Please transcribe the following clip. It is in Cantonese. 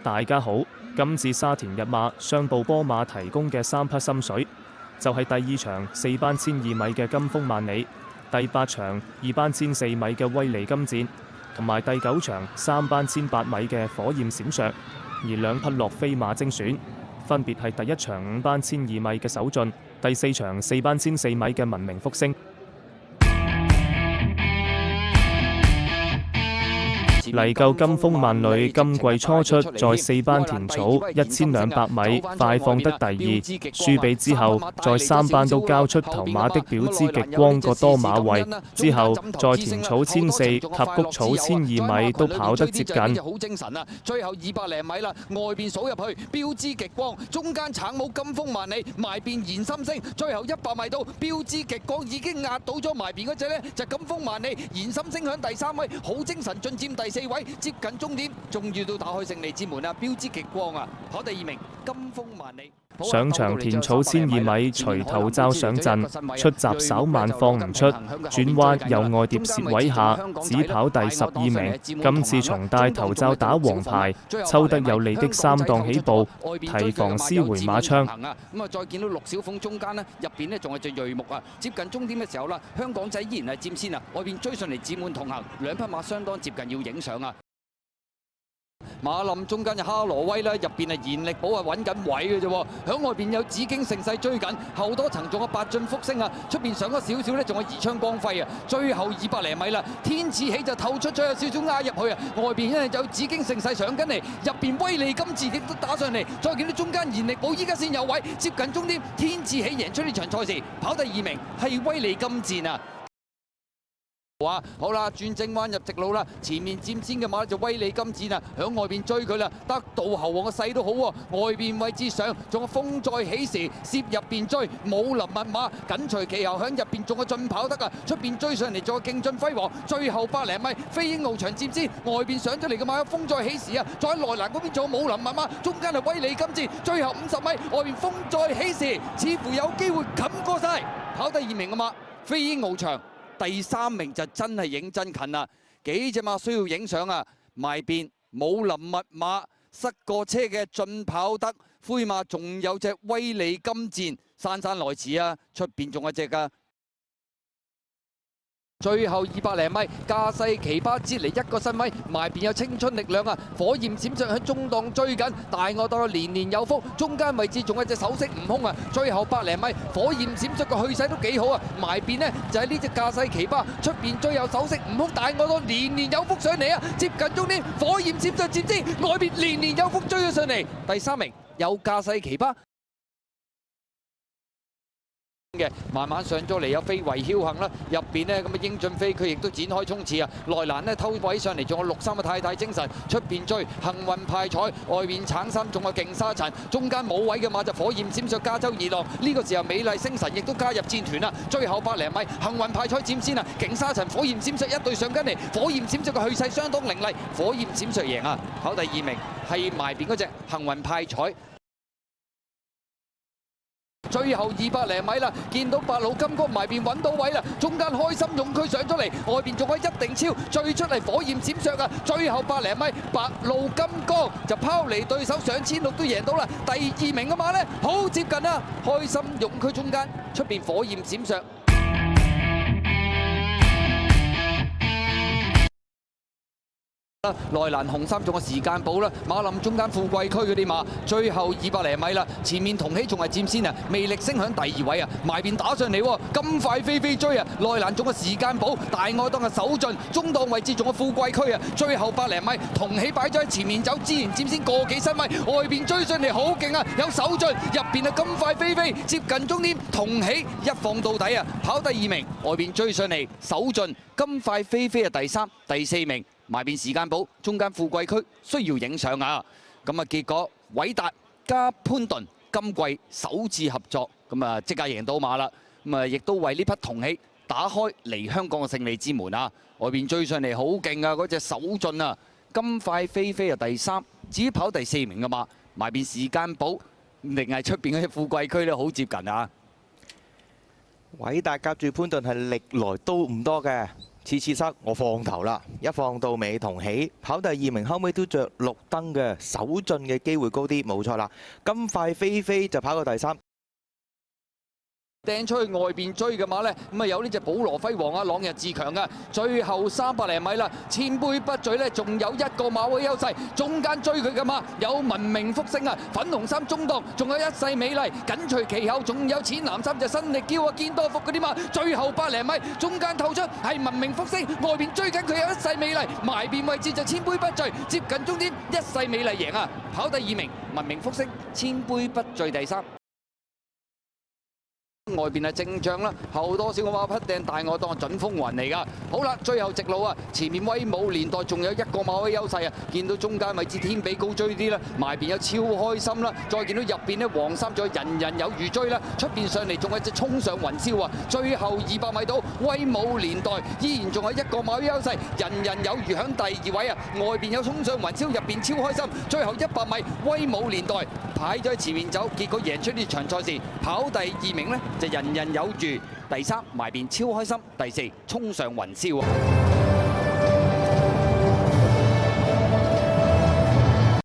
大家好，今次沙田日馬上步波馬提供嘅3匹心水，就係第2場4班1,200米嘅金峰萬里，第8場2班1,400米嘅威利金箭，同埋第9場3班1,800米嘅火焰閃爍。而2匹落飛馬精選，分別係第1場5班1,200米嘅首進，第4場4班1,400米嘅文明福星。嚟救金峰萬里今季初出，在4班田草1200米快放得第2，輸比之後，在3班都交出頭馬的標之極光個多馬位，之後在田草1,400及谷草1,200米都跑得接近。好精神啊！最後200零米啦，外邊數入去標之極光，中間橙帽金峰萬里，埋邊燃心星，最後100米到標之極光已經壓倒咗埋邊嗰隻呢，就金峰萬里，燃心星響第3位，好精神進佔第4位，接近終點，終於到打開勝利之門啊！標之極光啊，跑第2名，金峰萬里。上場田草1,200米隨頭罩上陣，出閘稍慢放唔出，轉彎右外碟蝕位下，只跑第12名。今次從帶頭罩打黃牌，抽得有利的3檔起步，提防撕回馬槍。咁啊，再見到陸小鳳中間呢，入邊呢仲係隻瑞木啊！接近終點嘅時候啦，香港仔依然係佔先啊，外邊追上嚟志滿同行，2匹馬相當接近要影相啊！馬林中間就哈羅威啦，入邊係賢力寶係揾緊位嘅啫喎，響外邊有紫荊盛世追緊，後多層仲有八駿福星啊，出邊上咗少少呢，仲有宜昌光輝啊，最後200零米啦，天賜起就透出咗有少少壓入去啊，外邊因為有紫荊盛世上緊嚟，入邊威利金字亦都打上嚟，再見到中間賢力寶依家先有位，接近終點，天賜起贏出呢場賽事，跑第2名係威利金箭啊！好啦，轉正彎入直路啦，前面佔先嘅馬就威利金箭啊，響外邊追佢啦，得道猴王嘅勢都好喎，外邊位置上仲有風再起時，攝入邊追，武林密碼緊隨其後，響入邊仲有進跑得啊，出邊追上嚟仲有勁進輝煌，最後100零米飛鷹翱翔佔先，外邊上咗嚟嘅馬有風再起時啊，再喺內欄嗰邊仲有武林密碼，中間係威利金箭，最後50米外邊風再起時，似乎有機會冚過晒，跑第2名嘅馬飛鷹翱翔。第3名就真係影真近啦，幾隻馬需要影相啊！埋邊武林密碼塞過車嘅進跑得，灰馬仲有隻威利金箭，姍姍來遲啊！出邊仲有隻㗎。最後200零米，架勢奇葩接嚟1個身位，埋邊有青春力量啊！火焰閃爍喺中檔追緊，大外檔年年有福，中間位置仲有隻首飾悟空啊！最後100零米，火焰閃爍個去勢都幾好啊！埋邊呢就係呢隻架勢奇葩，出邊最後首飾悟空，大外檔年年有福上嚟啊！接近終點，火焰閃爍接之，外邊年年有福追咗上嚟，第3名有架勢奇葩。嘅慢慢上咗嚟，有飛為僥倖啦，入邊呢咁嘅英俊飛佢亦都展開衝刺啊！內欄呢偷位上嚟，仲有63嘅太太精神，出邊追幸運派彩，外邊橙衫仲有勁沙塵，中間冇位嘅馬就火焰閃爍加州二浪，呢個時候美麗星神亦都加入戰團啦！最後100零米，幸運派彩佔先啊！勁沙塵、火焰閃爍一對上緊嚟，火焰閃爍嘅去勢相當凌厲，火焰閃爍贏啊！跑第2名係埋邊嗰隻幸運派彩。最後200零米啦，見到白路金剛埋邊揾到位啦，中間開心勇區上咗嚟，外邊仲有一定超，最出嚟火焰閃爍啊！最後100零米，白路金剛就拋離對手上1600都贏到啦，第2名嘅馬呢，好接近啊！開心勇區中間，出邊火焰閃爍。內欄紅衫仲有時間寶啦，馬林中間富貴區嗰啲馬，最後200零米啦，前面同喜仲係佔先啊，魅力升響第2位啊，埋邊打上嚟喎，咁快飛飛追啊，內欄仲有時間寶，大外檔係首進，中檔位置仲有富貴區啊，最後100零米同喜擺咗喺前面走，自然佔先個幾身位，外邊追上嚟好勁啊，有首進，入邊啊咁快飛飛，接近終點，同喜一放到底啊，跑第2名，外邊追上嚟首進，咁快飛飛啊第3、第4名。埋邊時間寶，中間富貴區需要影相啊！咁啊結果偉達加潘頓今季首次合作，咁啊即刻贏到馬啦！咁啊亦都為呢匹同喜打開嚟香港嘅勝利之門啊！外邊追上嚟好勁啊！嗰隻首進啊，金快飛飛啊第3，至於跑第4名嘅馬，埋邊時間寶定係出邊嗰隻富貴區咧，好接近啊！偉達夾住潘頓係歷來都唔多嘅。次次塞我放頭啦，一放到尾同起，跑第2名後尾都着綠燈嘅，首進嘅機會高啲，冇錯啦。金塊飛飛就跑過第3。掟出去外邊追嘅馬呢，咁啊有呢隻保羅輝煌啊，朗日志強啊，最後300零米啦，千杯不醉呢，仲有一個馬位優勢，中間追佢嘅馬有文明福星啊，粉紅衫中檔，仲有一世美麗，緊隨其後仲有淺藍衫隻新力嬌啊，堅多福嗰啲馬，最後100零米，中間透出係文明福星，外邊追緊佢有一世美麗，埋邊位置就千杯不醉，接近終點一世美麗贏啊，跑第2名，文明福星，千杯不醉第3。外邊係正將啦，後多少個馬匹掟大外檔準風雲嚟㗎。好啦，最後直路啊，前面威武年代仲有一個馬位優勢啊，見到中間位置天比高追啲啦，埋邊有超開心啦，再見到入邊呢黃衫仲有人人有餘追啦，出邊上嚟仲有隻衝上雲霄啊，最後200米到威武年代依然仲有一個馬位優勢，人人有餘響第2位啊，外邊有衝上雲霄，入邊超開心，最後100米威武年代排咗喺前面走，結果贏出呢場賽事，跑第2名呢。就人人有餘，第3埋邊超開心，第4衝上雲霄。